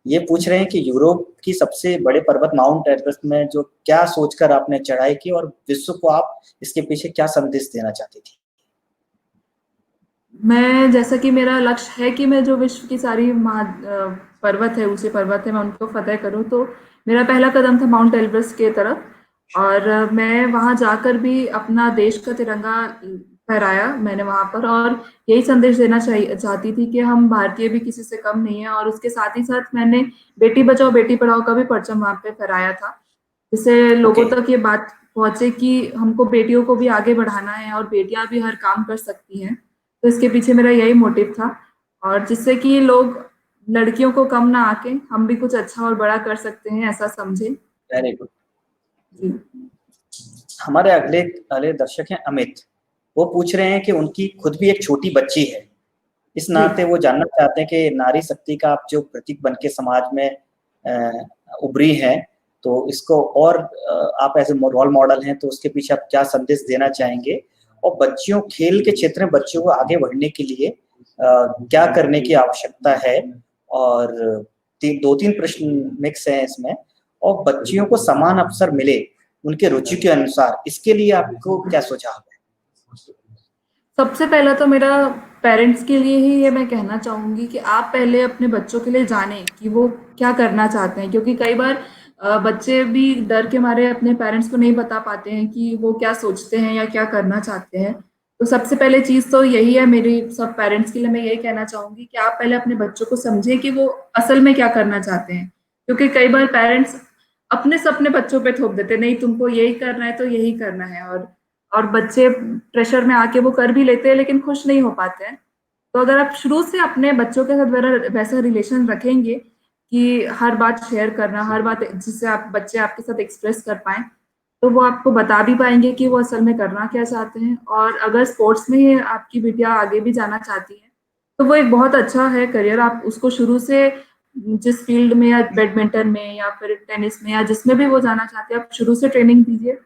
ये पूछ रहे हैं कि यूरोप की सबसे बड़े पर्वत माउंट एवरेस्ट में जो क्या सोचकर आपने चढ़ाई की, और विश्व को आप इसके पीछे क्या संदेश देना चाहती थी? मैं, जैसा कि मेरा लक्ष्य है कि मैं जो विश्व की सारी पर्वत है, ऊंचे पर्वत है, मैं उनको फतेह करूं, तो मेरा पहला कदम था माउंट एवरेस्ट के तरफ। और मैं वहां जाकर भी अपना देश का तिरंगा फहराया मैंने वहां पर, और यही संदेश देना चाहती थी कि हम भारतीय भी किसी से कम नहीं है। और उसके साथ ही साथ मैंने बेटी बचाओ बेटी पढ़ाओ का भी परचम वहां पे फहराया था, जिससे लोगों ओके। तक ये बात पहुंचे कि हमको बेटियों को भी आगे बढ़ाना है और बेटियां भी हर काम कर सकती हैं। तो इसके पीछे मेरा यही मोटिव था, और जिससे कि लोग लड़कियों को कम ना आके हम भी कुछ अच्छा और बड़ा कर सकते हैं, ऐसा समझे। Very good. जी। हमारे अगले अगले दर्शक हैं अमित, वो पूछ रहे हैं कि उनकी खुद भी एक छोटी बच्ची है, इस जी। नाते वो जानना चाहते हैं कि नारी शक्ति का आप जो प्रतीक बन के समाज में उभरी हैं, तो इसको और आप एज ए रोल मॉडल हैं, तो उसके पीछे आप क्या संदेश देना चाहेंगे, और बच्चियों खेल के क्षेत्र में बच्चों को आगे बढ़ने के लिए क्या करने की आवश्यकता है, और दो तीन प्रश्न मिक्स हैं इसमें, और बच्चियों को समान अवसर मिले उनके रुचि के अनुसार, इसके लिए आपको क्या सुझाव है? सबसे पहला तो मेरा पेरेंट्स के लिए ही ये मैं कहना चाहूंगी कि आप पहले अपने बच्चों के लिए जानें कि वो क्या करना चाहते हैं, क्योंकि कई बार बच्चे भी डर के मारे अपने पेरेंट्स को नहीं बता पाते हैं कि वो क्या सोचते हैं या क्या करना चाहते हैं। तो सबसे पहले चीज तो यही है, मेरी सब पेरेंट्स के लिए मैं यही कहना चाहूंगी कि आप पहले अपने बच्चों को समझें कि वो असल में क्या करना चाहते हैं, क्योंकि कई बार पेरेंट्स अपने सपने बच्चों पे थोप देते, नहीं तुमको यही करना है तो यही करना है, और बच्चे प्रेशर में आके वो कर भी लेते हैं लेकिन खुश नहीं हो पाते हैं। तो अगर आप शुरू से अपने बच्चों के साथ वैसा रिलेशन रखेंगे कि हर बात शेयर करना, हर बात जिससे आप बच्चे आपके साथ एक्सप्रेस कर पाए, तो वो आपको बता भी पाएंगे कि वो असल में करना क्या चाहते हैं। और अगर स्पोर्ट्स में ही आपकी बिटिया आगे भी जाना चाहती है, तो वो एक बहुत अच्छा है करियर। आप उसको शुरू से जिस फील्ड में, या बैडमिंटन में या फिर टेनिस में या जिसमें भी वो जाना चाहती है, आप शुरू से ट्रेनिंग दीजिए।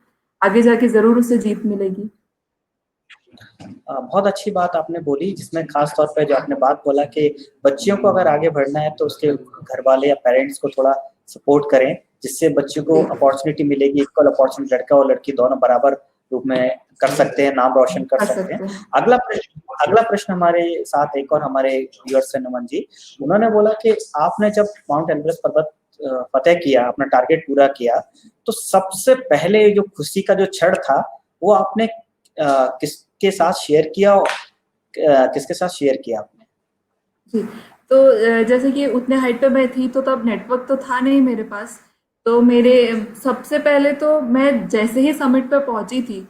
आगे जाके ज़रूर उसे जीत मिलेगी। बहुत अच्छी बात आपने बोली, जिसमें खास तौर पे जो आपने बात बोला कि बच्चियों को अगर आगे बढ़ना है तो उसके घर वाले या पेरेंट्स को थोड़ा सपोर्ट करें, जिससे बच्चों को अपॉर्चुनिटी मिलेगी, इक्वल अपॉर्चुनिटी, लड़का और लड़की दोनों बराबर रूप में कर सकते हैं, नाम रोशन कर सकते हैं। अगला प्रश्न हमारे साथ एक और हमारे व्यूअर्स हैं, नमन जी। उन्होंने बोला कि आपने जब माउंट एवरेस्ट पर्वत फतेह किया, अपना टारगेट पूरा किया, तो सबसे पहले जो खुशी का जो क्षण था वो आपने किसके साथ शेयर किया, किसके साथ शेयर किया आपने? जी, तो जैसे कि उतने हाइट पे मैं थी तो तब नेटवर्क तो था नहीं मेरे पास। तो मेरे सबसे पहले तो मैं जैसे ही समिट पे पहुंची थी,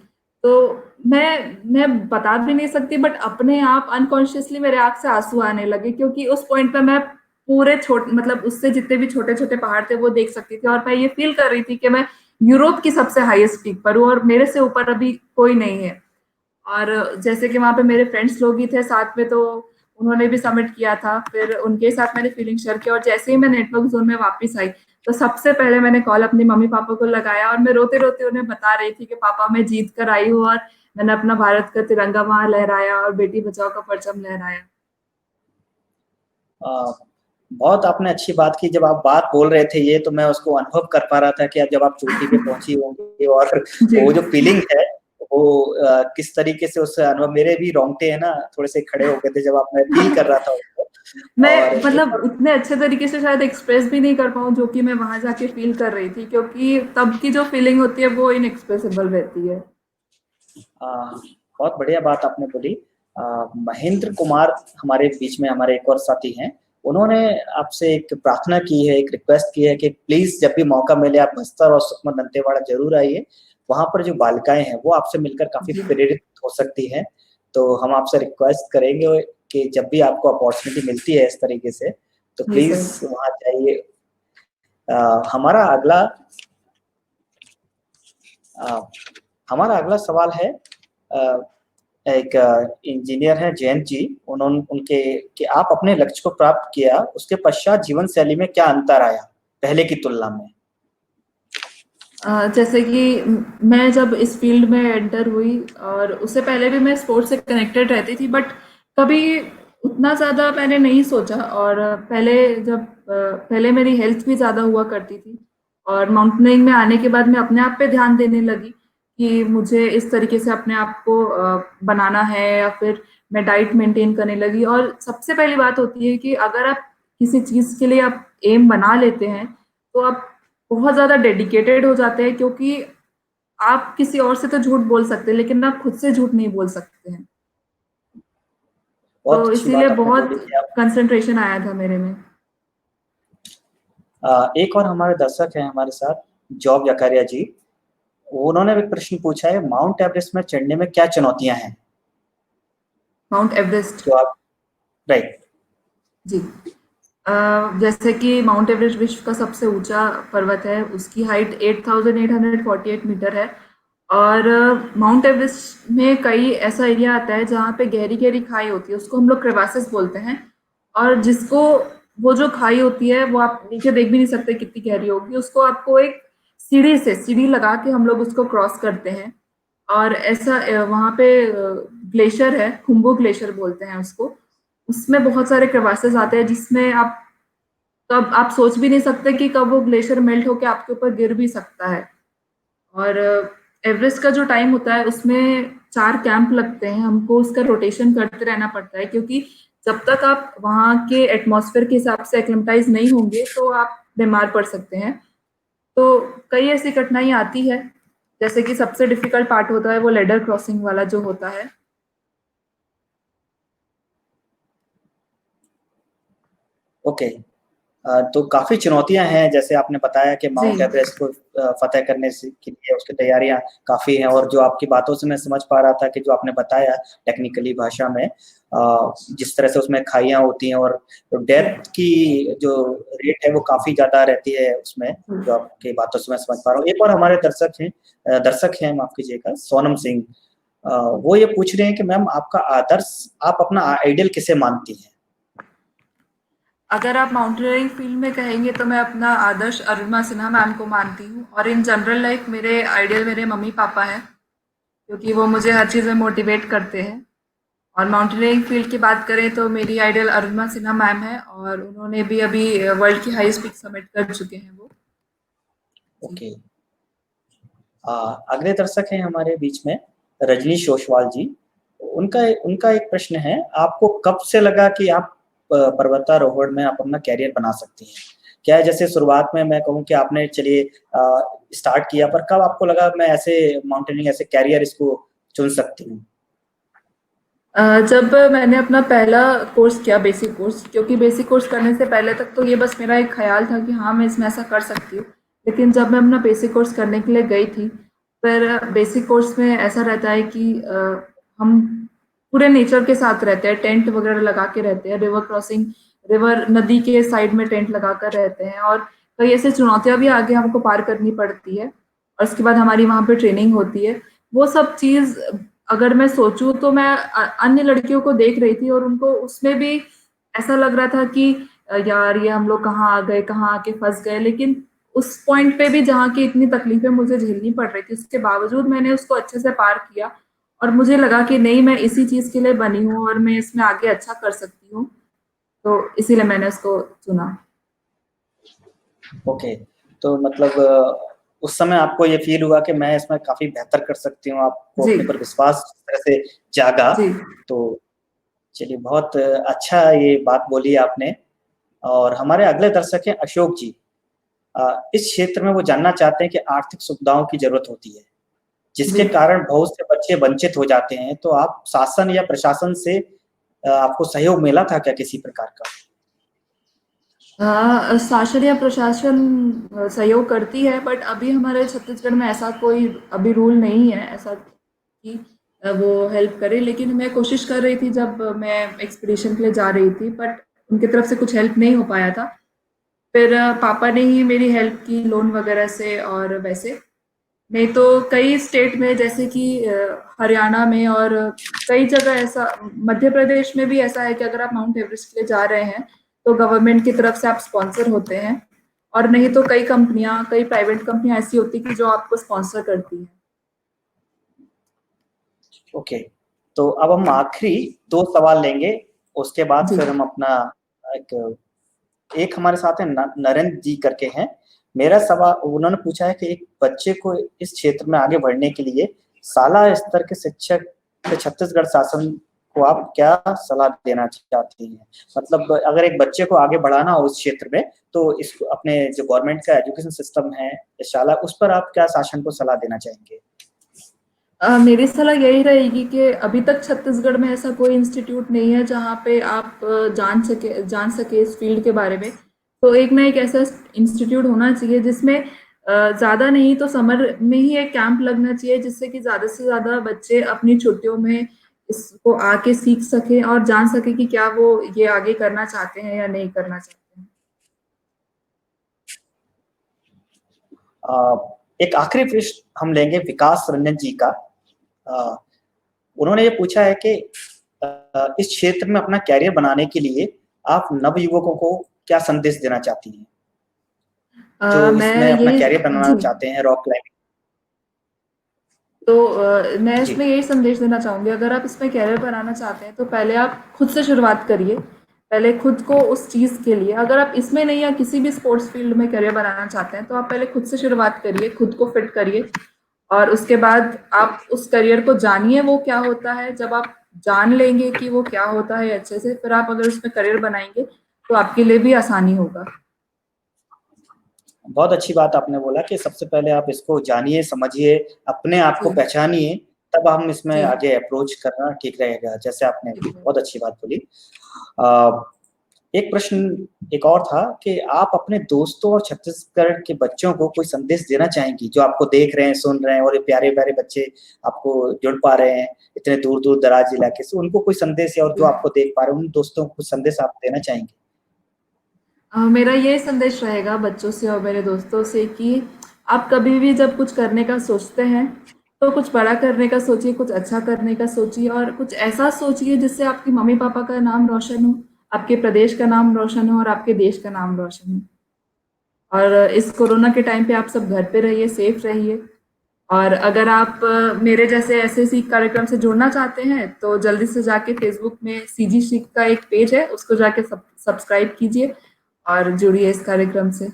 तो मैं बता भी नहीं सकती, बट अपने आप अनकॉन्शियसली मेरे आँख से आंसू आने लगे, क्योंकि उस पॉइंट पे मैं पूरे मतलब उससे जितने भी छोटे छोटे पहाड़ थे वो देख सकती थी, और मैं ये फील कर रही थी कि मैं यूरोप की सबसे हाईएस्ट पीक पर हूँ और मेरे से ऊपर अभी कोई नहीं है। और जैसे कि वहाँ पे मेरे फ्रेंड्स लोग ही थे साथ में, तो उन्होंने भी सबमिट किया था, फिर उनके साथ मैंने फीलिंग शेयर किया, और जैसे ही मैं नेटवर्क जोन में वापस आई तो सबसे पहले मैंने कॉल अपनी मम्मी पापा को लगाया, और मैं रोते रोते उन्हें बता रही थी कि पापा मैं जीत कर आई हूँ, और मैंने अपना भारत का तिरंगा वहां लहराया और बेटी बचाओ का परचम लहराया। बहुत आपने अच्छी बात की। जब आप बात बोल रहे थे ये, तो मैं उसको अनुभव कर पा रहा था कि जब आप चोटी पे पहुंची होंगी और वो जो फीलिंग है वो किस तरीके से उससे अनुभव, मेरे भी रोंगटे है ना थोड़े से खड़े हो गए थे जब आप, मैं फील कर रहा था उसको। मैं मतलब उतने अच्छे तरीके से शायद एक्सप्रेस भी नहीं कर पाऊँ जो कि मैं वहां जाके फील कर रही थी, क्योंकि तब की जो फीलिंग होती है वो इनएक्सप्रेसिबल रहती है। बहुत बढ़िया बात आपने बोली। महेंद्र कुमार हमारे बीच में, हमारे एक और साथी हैं, उन्होंने आपसे एक प्रार्थना की है, एक रिक्वेस्ट की है कि प्लीज जब भी मौका मिले आप बस्तर और सुकमा दंतेवाड़ा जरूर आइए। वहां पर जो बालिकाएं हैं वो आपसे मिलकर काफी प्रेरित हो सकती हैं। तो हम आपसे रिक्वेस्ट करेंगे कि जब भी आपको अपॉर्चुनिटी मिलती है इस तरीके से, तो प्लीज वहां जाइए। हमारा अगला हमारा अगला सवाल है, एक इंजीनियर है जयंत जी, उन्होंने उनके कि आप अपने लक्ष्य को प्राप्त किया, उसके पश्चात जीवन शैली में क्या अंतर आया पहले की तुलना में? जैसे कि मैं जब इस फील्ड में एंटर हुई, और उससे पहले भी मैं स्पोर्ट्स से कनेक्टेड रहती थी, बट कभी उतना ज़्यादा मैंने नहीं सोचा। और पहले मेरी हेल्थ भी ज़्यादा हुआ करती थी, और माउंटेनियरिंग में आने के बाद मैं अपने आप पे ध्यान देने लगी कि मुझे इस तरीके से अपने आप को बनाना है, या फिर मैं डाइट मेंटेन करने लगी। और सबसे पहली बात होती है कि अगर आप किसी चीज़ के लिए आप एम बना लेते हैं तो आप बहुत ज़्यादा डेडिकेटेड हो जाते हैं, क्योंकि आप किसी और से तो झूठ बोल सकते हैं लेकिन आप खुद से झूठ नहीं बोल सकते हैं। बहुत तो अच्छी इसीलिए बात आपने बहुत बोली कि आप कंसंट्रेशन आया था मेरे में। एक और हमारे दर्शक हैं हमारे साथ, जॉब जकारिया जी, उन्होंने भी प्रश्न पूछा है, माउंट एवरेस्ट में चढ़ने में क्या चुनौतियां हैं? माउंट एवरेस्ट, जो आप, राइट जी। जैसे कि माउंट एवरेस्ट विश्व का सबसे ऊंचा पर्वत है, उसकी हाइट 8,848 मीटर है। और माउंट एवरेस्ट में कई ऐसा एरिया आता है जहाँ पे गहरी गहरी खाई होती है, उसको हम लोग क्रेवासेस बोलते हैं। और जिसको, वो जो खाई होती है वो आप नीचे देख भी नहीं सकते कितनी गहरी होगी, उसको आपको एक सीढ़ी लगा के हम लोग उसको क्रॉस करते हैं। और ऐसा वहाँ पे ग्लेशियर है, खुम्बू ग्लेशियर बोलते हैं उसको। उसमें बहुत सारे क्रेवासेस आते हैं जिसमें आप कब आप सोच भी नहीं सकते कि कब वो ग्लेशियर मेल्ट होकर आपके ऊपर गिर भी सकता है। और एवरेस्ट का जो टाइम होता है उसमें 4 कैंप लगते हैं, हमको उसका रोटेशन करते रहना पड़ता है, क्योंकि जब तक आप वहाँ के एटमॉस्फेयर के हिसाब से एक्लिमेटाइज नहीं होंगे तो आप बीमार पड़ सकते हैं। तो कई ऐसी कठिनाई आती है, जैसे कि सबसे डिफिकल्ट पार्ट होता है वो लेडर क्रॉसिंग वाला जो होता है। ओके। तो काफी चुनौतियां हैं, जैसे आपने बताया कि जी। माउंट एवरेस्ट को फतेह करने के लिए उसकी तैयारियां काफी हैं, और जो आपकी बातों से मैं समझ पा रहा था कि जो आपने बताया टेक्निकली भाषा में, जिस तरह से उसमें खाइयां होती हैं और डेथ की जो रेट है वो काफी ज्यादा रहती है उसमें, जो आपकी बातों से मैं समझ पा रहा हूँ। एक और हमारे दर्शक हैं, माफ कीजिएगा, सोनम सिंह, वो ये पूछ रहे हैं कि मैम आपका आदर्श, आप अपना आइडियल किसे मानती हैं? अगर आप माउंटेनियरिंग फील्ड में कहेंगे तो मैं अपना आदर्श अरुणिमा सिन्हा मैम को मानती हूँ, और इन जनरल लाइफ मेरे आइडियल मेरे मम्मी पापा हैं, क्योंकि वो मुझे हर चीज़ में मोटिवेट करते हैं। और माउंटेनियरिंग फील्ड की बात करें तो मेरी आइडियल अरुणिमा सिन्हा मैम है, और उन्होंने भी अभी वर्ल्ड की हाईएस्ट पीक समिट कर चुके हैं वो। ओके। अगले दर्शक हैं हमारे बीच में रजनीश ओसवाल जी। उनका उनका एक प्रश्न है, आपको कब से लगा कि आप पर्वतारोहण में आप अपना कैरियर बना सकती हैं? क्या है, जैसे शुरुआत में मैं कहूँ कि आपने चलिए स्टार्ट किया, पर कब आपको लगा मैं ऐसे माउंटेनियरिंग ऐसे कैरियर इसको चुन सकती हूँ? जब मैंने अपना पहला कोर्स किया, बेसिक कोर्स, क्योंकि बेसिक कोर्स करने से पहले तक तो ये बस मेरा एक ख्याल था कि हाँ मैं इसमें ऐसा कर सकती हूँ, लेकिन जब मैं अपना बेसिक कोर्स करने के लिए गई थी, फिर बेसिक कोर्स में ऐसा रहता है कि हम पूरे नेचर के साथ रहते हैं, टेंट वगैरह लगा के रहते हैं, रिवर क्रॉसिंग, रिवर नदी के साइड में टेंट लगा कर रहते हैं, और कई ऐसी चुनौतियां भी आगे हमको पार करनी पड़ती है, और उसके बाद हमारी वहाँ पे ट्रेनिंग होती है। वो सब चीज़ अगर मैं सोचूं तो मैं अन्य लड़कियों को देख रही थी, और उनको उसमें भी ऐसा लग रहा था कि यार ये हम लोग कहाँ आ गए, कहाँ आके फंस गए। लेकिन उस पॉइंट पे भी जहाँ की इतनी तकलीफें मुझे झेलनी पड़ रही थी, उसके बावजूद मैंने उसको अच्छे से पार किया, और मुझे लगा कि नहीं, मैं इसी चीज के लिए बनी हूँ और मैं इसमें आगे अच्छा कर सकती हूँ, तो इसीलिए मैंने उसको चुना। ओके। तो मतलब उस समय आपको ये फील हुआ कि मैं इसमें काफी बेहतर कर सकती हूँ, आपको जी। अपने पर विश्वास इस तरह से जागा। जी। तो चलिए, बहुत अच्छा ये बात बोली आपने। और हमारे अगले दर्शक हैं अशोक जी। इस क्षेत्र में वो जानना चाहते हैं कि आर्थिक सुविधाओं की जरूरत होती है, जिसके जी। कारण बहुत से बच्चे वंचित हो जाते हैं। तो आप शासन या प्रशासन से आपको सहयोग मिला था क्या किसी प्रकार का? शासन या प्रशासन सहयोग करती है, बट अभी हमारे छत्तीसगढ़ में ऐसा कोई अभी रूल नहीं है ऐसा कि वो हेल्प करे। लेकिन मैं कोशिश कर रही थी जब मैं एक्सपीडिशन के लिए जा रही थी, बट उनकी तरफ से कुछ हेल्प नहीं हो पाया था। फिर पापा ने ही मेरी हेल्प की लोन वगैरह से, और वैसे नहीं तो कई स्टेट में जैसे कि हरियाणा में, और कई जगह ऐसा, मध्य प्रदेश में भी ऐसा है कि अगर आप माउंट एवरेस्ट के लिए जा रहे हैं तो गवर्नमेंट की तरफ से आप स्पॉन्सर होते हैं, और नहीं तो कई कंपनियां, कई प्राइवेट कंपनियां ऐसी होती कि जो आपको स्पॉन्सर करती हैं। ओके। तो अब हम आखिरी 2 सवाल लेंगे, उसके बाद जी। फिर हम अपना एक एक हमारे साथ है नरेंद्र जी करके हैं। मेरा सवाल, उन्होंने पूछा है कि एक बच्चे को इस क्षेत्र में आगे बढ़ने के लिए शाला स्तर के शिक्षक के छत्तीसगढ़ शासन को आप क्या सलाह देना चाहती हैं? मतलब अगर एक बच्चे को आगे बढ़ाना हो उस क्षेत्र में, तो इस अपने जो गवर्नमेंट का एजुकेशन सिस्टम है, शाला, उस पर आप क्या शासन को सलाह देना चाहेंगे? मेरी सलाह यही रहेगी कि अभी तक छत्तीसगढ़ में ऐसा कोई इंस्टीट्यूट नहीं है जहाँ पे आप जान सके इस फील्ड के बारे में। तो एक ना एक ऐसा इंस्टीट्यूट होना चाहिए जिसमें ज़्यादा नहीं तो समर में ही एक कैंप लगना चाहिए, जिससे कि ज़्यादा से ज़्यादा बच्चे अपनी छुट्टियों में इसको आके सीख सकें और जान सके कि क्या वो ये आगे करना चाहते हैं या नहीं करना चाहते हैं। एक आखिरी प्रश्न हम लेंगे विकास रंजन जी का। उन्होंने ये पूछा है कि इस क्षेत्र में अपना कैरियर बनाने के लिए आप नवयुवकों को क्या संदेश देना चाहती हैं, जो मैं इसमें अपना ये कैरियर बनाना जी। चाहते हैं रॉक क्लाइंबिंग? तो मैं जी। इसमें यही संदेश देना चाहूँगी, अगर आप इसमें कैरियर बनाना चाहते हैं तो पहले आप खुद से शुरुआत करिए। पहले खुद को उस चीज़ के लिए, अगर आप इसमें नहीं या किसी भी स्पोर्ट्स फील्ड में करियर बनाना चाहते हैं तो आप पहले खुद से शुरुआत करिए, खुद को फिट करिए, और उसके बाद आप उस करियर को जानिए वो क्या होता है। जब आप जान लेंगे कि वो क्या होता है अच्छे से, फिर आप अगर उसमें करियर बनाएंगे तो आपके लिए भी आसानी होगा। बहुत अच्छी बात आपने बोला कि सबसे पहले आप इसको जानिए, समझिए, अपने आप को जी। पहचानिए, तब हम इसमें जी। आगे अप्रोच करना ठीक रहेगा, जैसे आपने ठीक है। बहुत अच्छी बात बोली। अ, एक प्रश्न एक और था कि आप अपने दोस्तों और छत्तीसगढ़ के बच्चों को कोई संदेश देना चाहेंगी, जो आपको देख रहे हैं, सुन रहे हैं, और ये प्यारे-प्यारे बच्चे आपको जुड़ पा रहे हैं इतने दूर-दूर दराज इलाके से, उनको कोई संदेश, या और जो जी। आपको देख पा रहे हैं, उन दोस्तों को कुछ संदेश आप देना चाहेंगे? मेरा ये संदेश रहेगा बच्चों से और मेरे दोस्तों से कि आप कभी भी जब कुछ करने का सोचते हैं तो कुछ बड़ा करने का सोचिए, कुछ अच्छा करने का सोचिए, और कुछ ऐसा सोचिए जिससे आपकी मम्मी पापा का नाम रोशन हो, आपके प्रदेश का नाम रोशन हो और आपके देश का नाम रोशन हो। और इस कोरोना के टाइम पे आप सब घर पे रहिए, सेफ रहिए। और अगर आप मेरे जैसे ऐसे सीख कार्यक्रम से जुड़ना चाहते हैं तो जल्दी से जाके फेसबुक में सीजी सीख का एक पेज है, उसको जाके सब्सक्राइब कीजिए और जुड़िए इस कार्यक्रम से।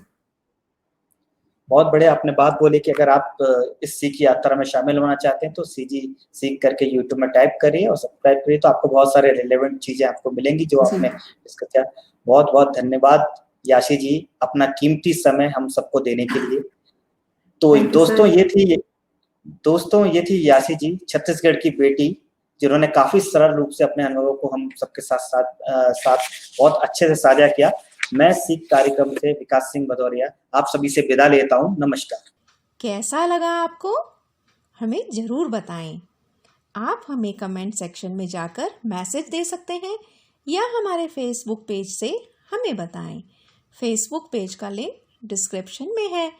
बहुत बढ़िया आपने बात बोली कि अगर आप इस सीख यात्रा में शामिल होना चाहते हैं तो सीजी सीख करके यूट्यूब में टाइप करिए और सब्सक्राइब करिए, तो आपको बहुत सारे रिलेवेंट चीजें आपको मिलेंगी जो आपने डिस्कस किया। बहुत बहुत धन्यवाद याशी जी, अपना कीमती समय हम सबको देने के लिए। तो दोस्तों ये थी याशी जी, छत्तीसगढ़ की बेटी, जिन्होंने काफी सरल रूप से अपने अनुभवों को हम सबके साथ बहुत अच्छे से साझा किया। मैं सीख कार्यक्रम से विकास सिंह भदौरिया आप सभी से विदा लेता हूँ। नमस्कार। कैसा लगा आपको? हमें ज़रूर बताएं। आप हमें कमेंट सेक्शन में जाकर मैसेज दे सकते हैं या हमारे फेसबुक पेज से हमें बताएं। फेसबुक पेज का लिंक डिस्क्रिप्शन में है।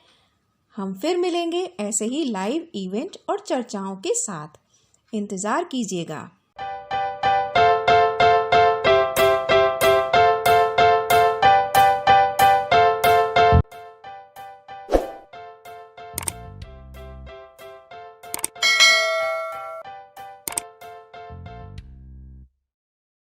हम फिर मिलेंगे ऐसे ही लाइव इवेंट और चर्चाओं के साथ। इंतज़ार कीजिएगा।